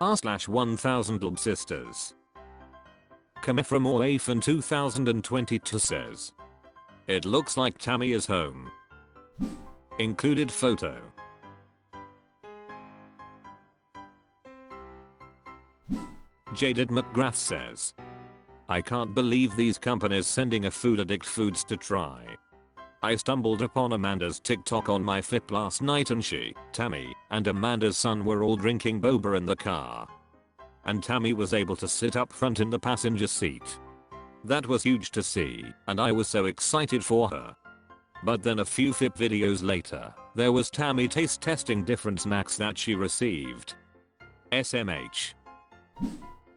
r/1000lbsisters. Come from Orphan 2022 says. It looks like Tammy is home. Included photo. Jaded McGrath says. I can't believe these companies sending a food addict foods to try. I stumbled upon Amanda's TikTok on my flip last night and she, Tammy, and Amanda's son were all drinking boba in the car. And Tammy was able to sit up front in the passenger seat. That was huge to see, and I was so excited for her. But then a few flip videos later, there was Tammy taste testing different snacks that she received. SMH.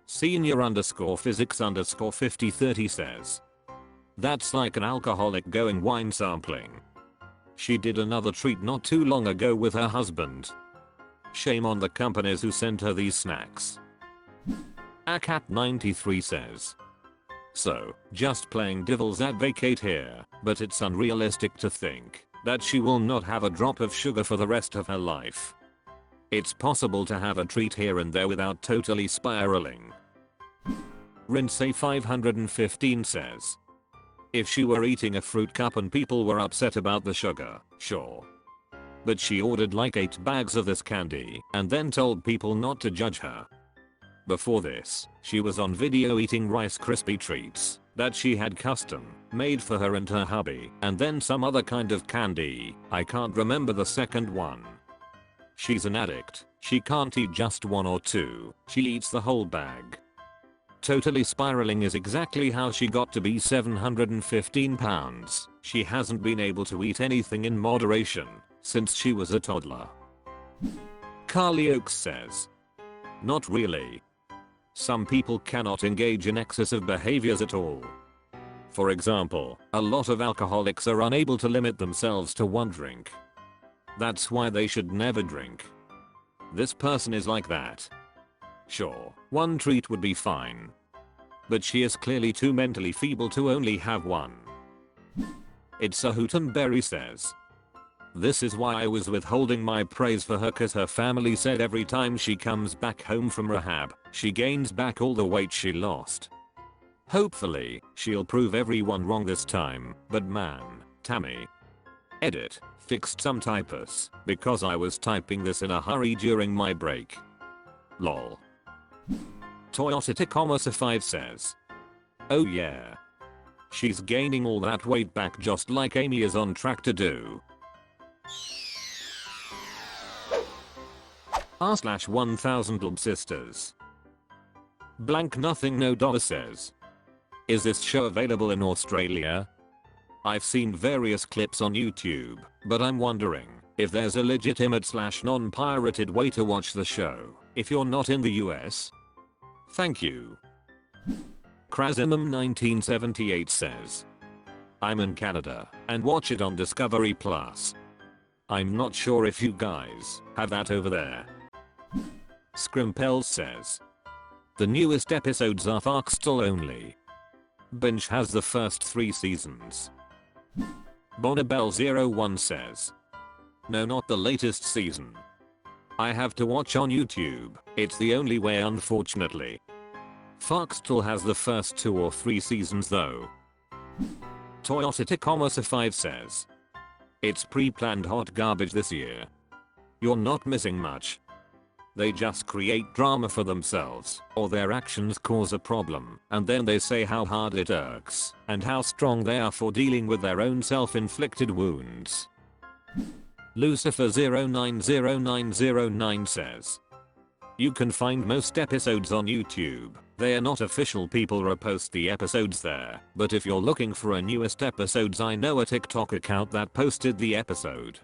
Senior_physics_5030 says. That's like an alcoholic going wine sampling. She did another treat not too long ago with her husband. Shame on the companies who sent her these snacks. Acat93 says. So, just playing devil's advocate here, but it's unrealistic to think that she will not have a drop of sugar for the rest of her life. It's possible to have a treat here and there without totally spiraling. Rinse 515 says. If she were eating a fruit cup and people were upset about the sugar, sure. But she ordered like 8 bags of this candy and then told people not to judge her. Before this, she was on video eating Rice Krispie treats that she had custom made for her and her hubby, and then some other kind of candy, I can't remember the second one. She's an addict, she can't eat just 1 or 2, she eats the whole bag. Totally spiraling is exactly how she got to be 715 pounds. She hasn't been able to eat anything in moderation since she was a toddler. Carly Oakes says. Not really. Some people cannot engage in excessive behaviors at all. For example, a lot of alcoholics are unable to limit themselves to 1 drink. That's why they should never drink. This person is like that. Sure, 1 treat would be fine. But she is clearly too mentally feeble to only have 1. It's a Hootenberry says. This is why I was withholding my praise for her, cause her family said every time she comes back home from rehab, she gains back all the weight she lost. Hopefully, she'll prove everyone wrong this time, but man, Tammy. Edit, fixed some typos, because I was typing this in a hurry during my break. Lol. Toyota Tacoma 5 says. Oh yeah. She's gaining all that weight back just like Amy is on track to do. r/1000lbsisters. Blank nothing no dollar says. Is this show available in Australia? I've seen various clips on YouTube, but I'm wondering if there's a legitimate/non-pirated way to watch the show if you're not in the US. Thank you. Krasimum 1978 says. I'm in Canada and watch it on Discovery Plus. I'm not sure if you guys have that over there. Scrimpels says. The newest episodes are Foxtel only. Binge has the first 3 seasons. Bonabel01 says. No, not the latest season. I have to watch on YouTube, it's the only way unfortunately. Foxtel has the first 2 or 3 seasons though. Toyota Tacoma 5 says. It's pre-planned hot garbage this year. You're not missing much. They just create drama for themselves, or their actions cause a problem, and then they say how hard it irks, and how strong they are for dealing with their own self-inflicted wounds. Lucifer090909 says. You can find most episodes on YouTube. They are not official, people repost the episodes there, but if you're looking for a newest episodes, I know a TikTok account that posted the episode.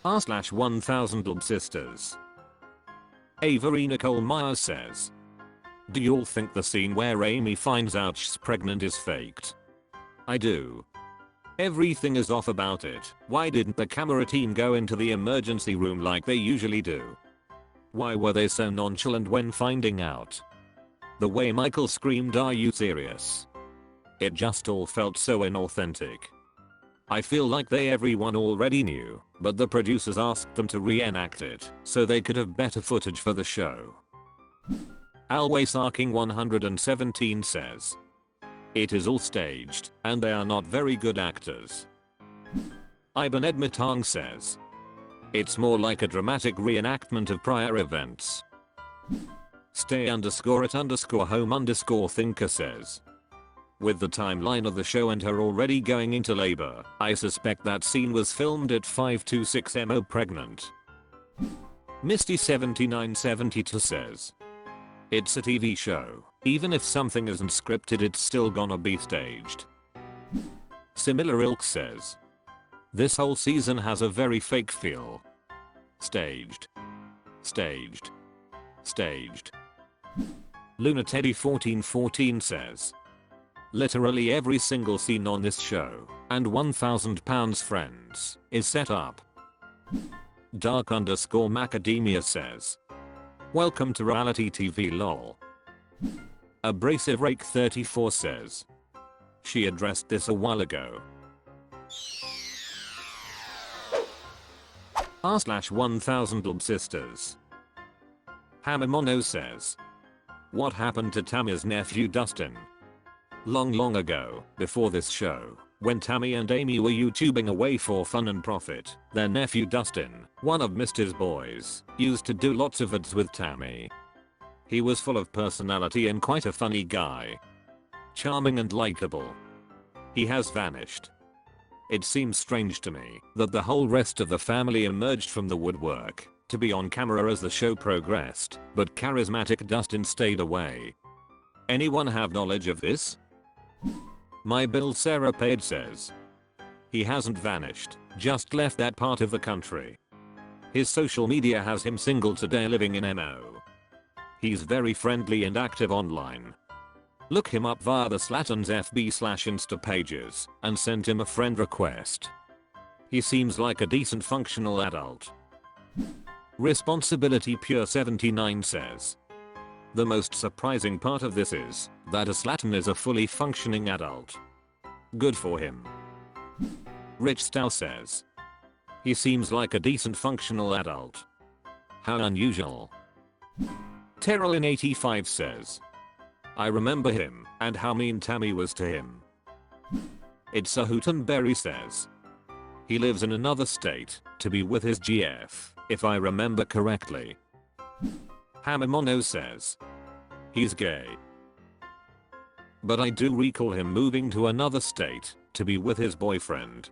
r/1000lbsisters. Avery Nicole Myers says. Do y'all think the scene where Amy finds out she's pregnant is faked? I do. Everything is off about it. Why didn't the camera team go into the emergency room like they usually do? Why were they so nonchalant when finding out? The way Michael screamed, "Are you serious?" It just all felt so inauthentic. I feel like everyone already knew, but the producers asked them to reenact it so they could have better footage for the show. Always Arking 117 says, it is all staged, and they are not very good actors. Iban Edmatang says, it's more like a dramatic reenactment of prior events. Stay_at_home_thinker says, with the timeline of the show and her already going into labor, I suspect that scene was filmed at 526mo pregnant. Misty7972 says, it's a TV show. Even if something isn't scripted, it's still gonna be staged. Similar Ilk says, this whole season has a very fake feel. Staged. Staged. Staged. LunaTeddy1414 says, literally every single scene on this show, and 1000 pounds friends, is set up. Dark_Macadamia says, welcome to reality TV lol. Abrasive Rake 34 says, she addressed this a while ago. r/1000lbsisters. Hamamono says, what happened to Tammy's nephew Dustin? Long ago, before this show, when Tammy and Amy were YouTubing away for fun and profit, their nephew Dustin, one of Mr.'s boys, used to do lots of ads with Tammy. He was full of personality and quite a funny guy. Charming and likable. He has vanished. It seems strange to me that the whole rest of the family emerged from the woodwork to be on camera as the show progressed, but charismatic Dustin stayed away. Anyone have knowledge of this? My Bill Sarah Page says, he hasn't vanished, just left that part of the country. His social media has him single today living in MO. He's very friendly and active online. Look him up via the Slatton's FB/Insta pages and send him a friend request. He seems like a decent functional adult. Responsibility Pure 79 says, the most surprising part of this is that a Slatton is a fully functioning adult. Good for him. Rich Stow says, he seems like a decent functional adult. How unusual. Terrellin85 says, I remember him and how mean Tammy was to him. It's a Hootenberry says, he lives in another state to be with his GF, if I remember correctly. Hamamono says, he's gay. But I do recall him moving to another state to be with his boyfriend.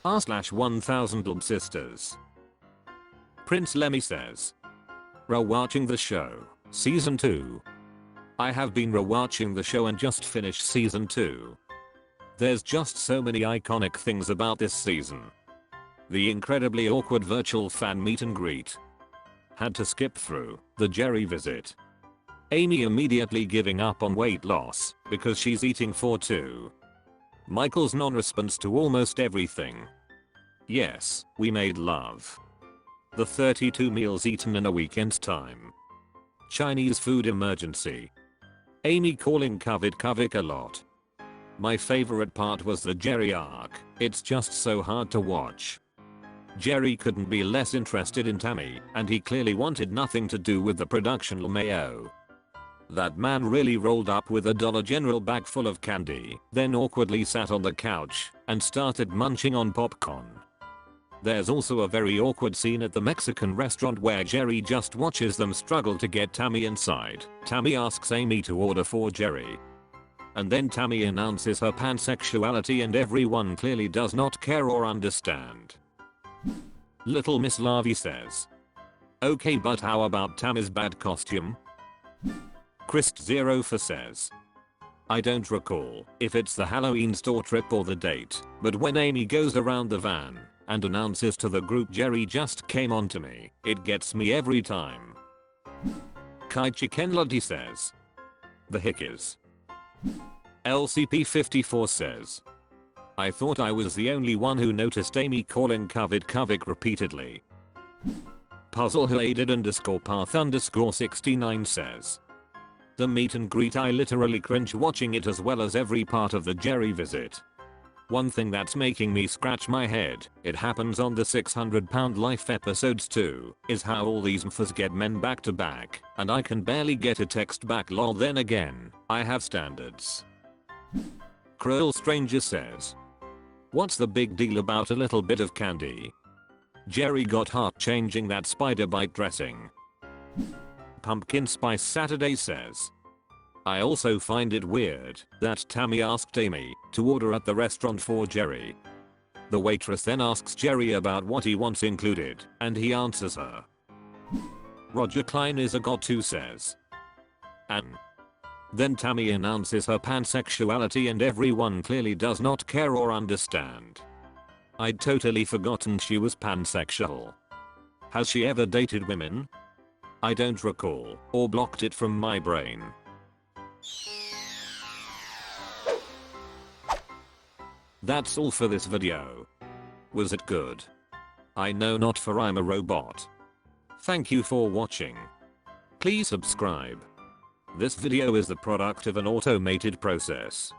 r/1000lbsisters. Prince Lemmy says, rewatching the show, season 2. I have been rewatching the show and just finished season 2. There's just so many iconic things about this season. The incredibly awkward virtual fan meet and greet. Had to skip through the Jerry visit. Amy immediately giving up on weight loss because she's eating for two. Michael's non-response to almost everything. Yes, we made love. The 32 meals eaten in a weekend's time. Chinese food emergency. Amy calling Kavik a lot. My favorite part was the Jerry arc. It's just so hard to watch. Jerry couldn't be less interested in Tammy, and he clearly wanted nothing to do with the production LMAO. That man really rolled up with a Dollar General bag full of candy, then awkwardly sat on the couch and started munching on popcorn. There's also a very awkward scene at the Mexican restaurant where Jerry just watches them struggle to get Tammy inside. Tammy asks Amy to order for Jerry. And then Tammy announces her pansexuality and everyone clearly does not care or understand. Little Miss Larvy says, okay, but how about Tammy's bad costume? Christ04 says, I don't recall if it's the Halloween store trip or the date, but when Amy goes around the van and announces to the group Jerry just came on to me, it gets me every time. Kai Chikenladi says, the hickeys. LCP54 says, I thought I was the only one who noticed Amy calling Kavik repeatedly. Puzzle Hated _path_69 says, The meet and greet, I literally cringe watching it as well as every part of the Jerry visit. One thing that's making me scratch my head, it happens on the 600-pound life episodes too, is how all these mfs get men back to back, and I can barely get a text back. Lol. Then again, I have standards. Cruel Stranger says, what's the big deal about a little bit of candy? Jerry got heart changing that spider bite dressing. Pumpkin Spice Saturday says, I also find it weird that Tammy asked Amy to order at the restaurant for Jerry. The waitress then asks Jerry about what he wants included, and he answers her. Roger Klein is a god too says, and then Tammy announces her pansexuality and everyone clearly does not care or understand. I'd totally forgotten she was pansexual. Has she ever dated women? I don't recall, or blocked it from my brain. That's all for this video. Was it good? I know not, for I'm a robot. Thank you for watching. Please subscribe. This video is the product of an automated process.